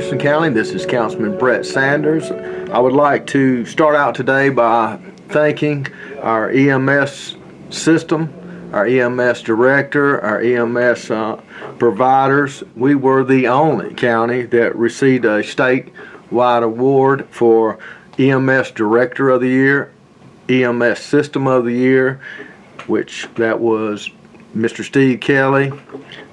Anderson County. This is Councilman Brett Sanders. I would like to start out today by thanking our EMS system, our EMS director, our EMS providers. We were the only county that received a statewide award for EMS Director of the Year, EMS System of the Year, which that was Mr. Steve Kelly.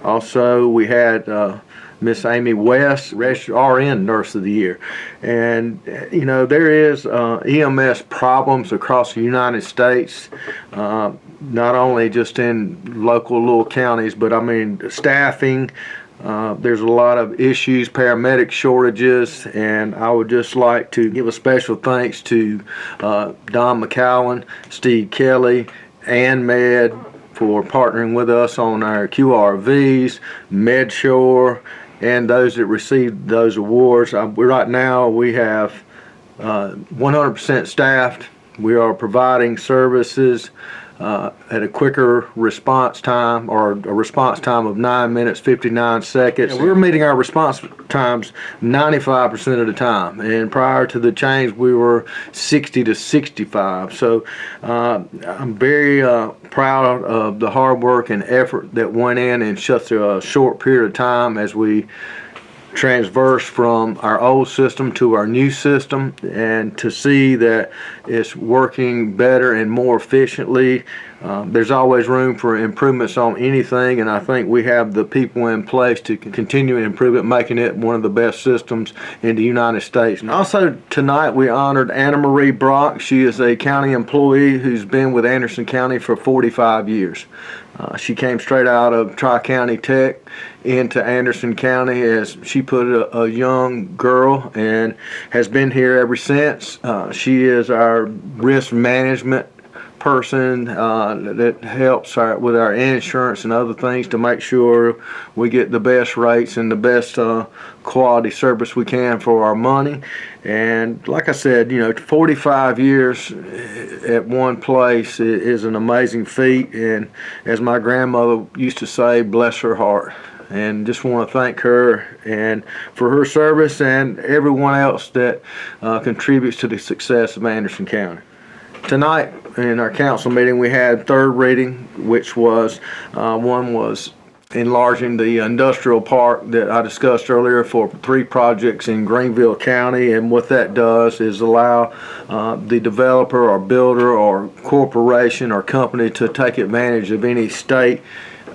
Also, we had Miss Amy West, RN Nurse of the Year. And, you know, there is EMS problems across the United States, not only just in local little counties, but I mean staffing. There's a lot of issues, paramedic shortages, and I would just like to give a special thanks to Don McCowan, Steve Kelly, and Med for partnering with us on our QRVs, MedSure, and those that received those awards. Right now we have 100% staffed. We are providing services at a quicker response time, or a response time of 9 minutes 59 seconds. And we're meeting our response times 95% of the time, and prior to the change we were 60 to 65. So I'm very proud of the hard work and effort that went in such a short period of time as we transverse from our old system to our new system, and to see that it's working better and more efficiently. There's always room for improvements on anything, and I think we have the people in place to continue to improve it, making it one of the best systems in the United States. And also tonight we honored Anna Marie Brock. She is a county employee who's been with Anderson County for 45 years. She came straight out of Tri-County Tech into Anderson County as she put a young girl, and has been here ever since. She is our risk management person that helps with our insurance and other things to make sure we get the best rates and the best quality service we can for our money. And like I said, you know, 45 years at one place is an amazing feat, and as my grandmother used to say, bless her heart. And just want to thank her and for her service, and everyone else that contributes to the success of Anderson County. Tonight in our council meeting we had third reading, which was one was enlarging the industrial park that I discussed earlier for 3 projects in Greenville County. And what that does is allow the developer or builder or corporation or company to take advantage of any state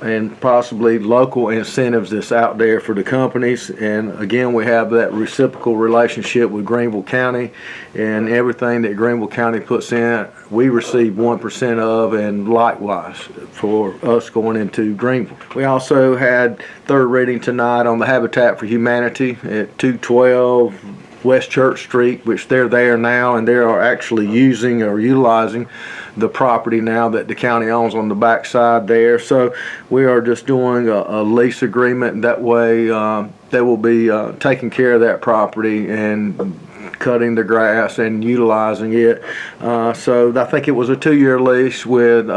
and possibly local incentives that's out there for the companies. And again, we have that reciprocal relationship with Greenville County, and everything that Greenville County puts in we receive 1% of, and likewise for us going into Greenville. We also had third reading tonight on the Habitat for Humanity at 212 West Church Street, which they're there now, and they are actually using or utilizing the property now that the county owns on the back side there. So we are just doing a lease agreement. That way they will be taking care of that property and cutting the grass and utilizing it. So I think it was a 2-year lease with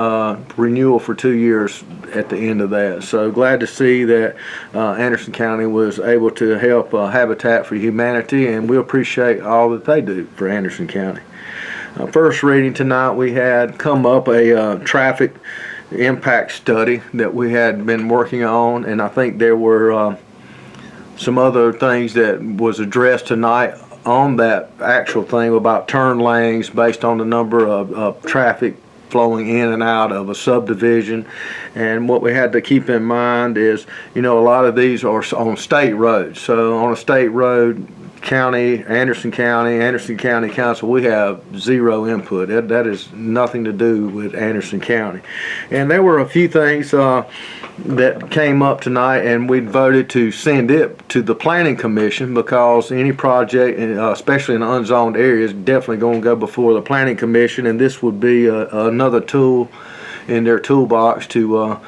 renewal for 2 years at the end of that. So glad to see that Anderson County was able to help Habitat for Humanity, and we appreciate all that they do for Anderson County. First reading tonight we had come up a traffic impact study that we had been working on, and I think there were some other things that was addressed tonight on that actual thing about turn lanes based on the number of traffic flowing in and out of a subdivision. And what we had to keep in mind is, you know, a lot of these are on state roads. So on a state road, Anderson County Council, we have zero input. That is nothing to do with Anderson County. And there were a few things that came up tonight, and we voted to send it to the Planning Commission, because any project, especially in unzoned areas, is definitely going to go before the Planning Commission, and this would be another tool in their toolbox to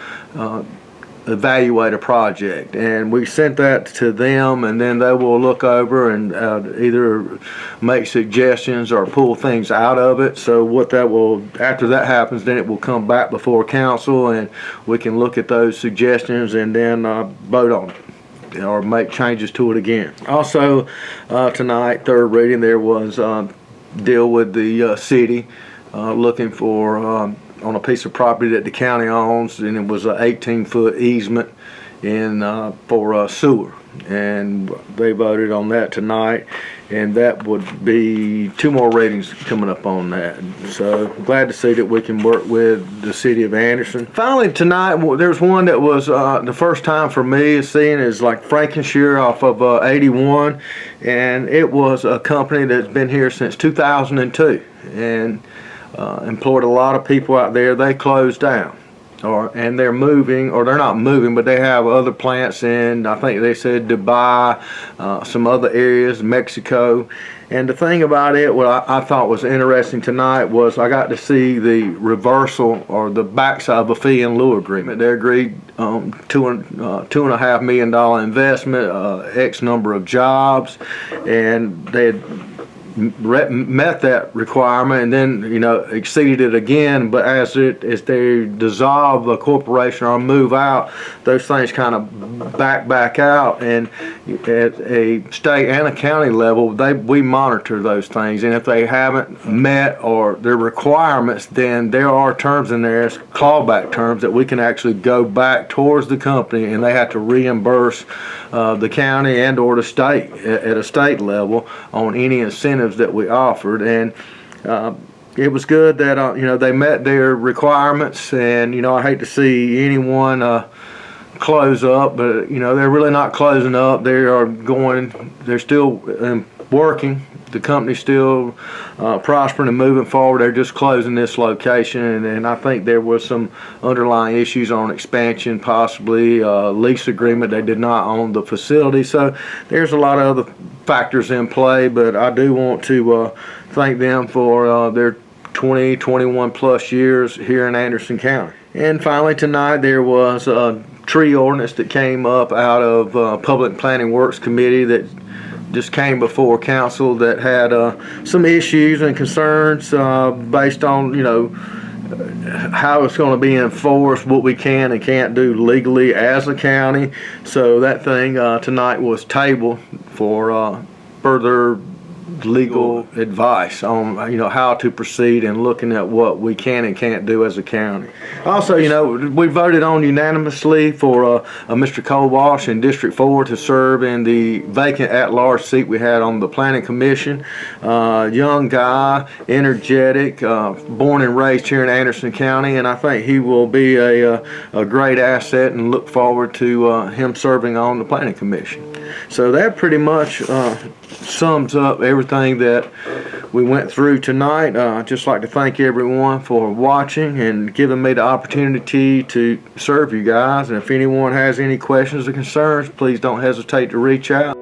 evaluate a project. And we sent that to them, and then they will look over and either make suggestions or pull things out of it. So what that will, after that happens, then it will come back before council, and we can look at those suggestions and then vote on it. or make changes to it again. Also, tonight, third reading, there was deal with the city looking for on a piece of property that the county owns, and it was an 18-foot easement for sewer, and they voted on that tonight, and that would be 2 more readings coming up on that. So glad to see that we can work with the city of Anderson. Finally tonight, there's one that was the first time for me seeing is like Frankenshire off of 81, and it was a company that's been here since 2002 and employed a lot of people out there. They closed down. And they're moving, or they're not moving, but they have other plants in, I think they said Dubai, some other areas, Mexico. And the thing about it, what I thought was interesting tonight was I got to see the reversal or the backside of a fee in lieu agreement. They agreed $2.5 million investment, X number of jobs, and they had met that requirement, and then exceeded it again. But as they dissolve a corporation or move out, those things kind of back out. And at a state and a county level, we monitor those things, and if they haven't met or their requirements, then there are terms in there, clawback terms, that we can actually go back towards the company, and they have to reimburse the county and or the state at a state level on any incentives that we offered. And it was good that they met their requirements. And I hate to see anyone close up, but they're really not closing up. They're still working. The company's still prospering and moving forward. They're just closing this location, and I think there was some underlying issues on expansion, possibly lease agreement. They did not own the facility, so there's a lot of other factors in play. But I do want to thank them for their 21 plus years here in Anderson County. And finally tonight, there was a tree ordinance that came up out of Public Planning Works Committee that just came before council that had some issues and concerns based on how it's going to be enforced, what we can and can't do legally as a county. So that thing tonight was tabled for further legal advice on how to proceed and looking at what we can and can't do as a county. Also, we voted on unanimously for Mr. Cole Walsh in District 4 to serve in the vacant at-large seat we had on the Planning Commission. Young guy, energetic, born and raised here in Anderson County, and I think he will be a great asset, and look forward to him serving on the Planning Commission. So that pretty much sums up everything that we went through tonight. I'd just like to thank everyone for watching and giving me the opportunity to serve you guys. And if anyone has any questions or concerns, please don't hesitate to reach out.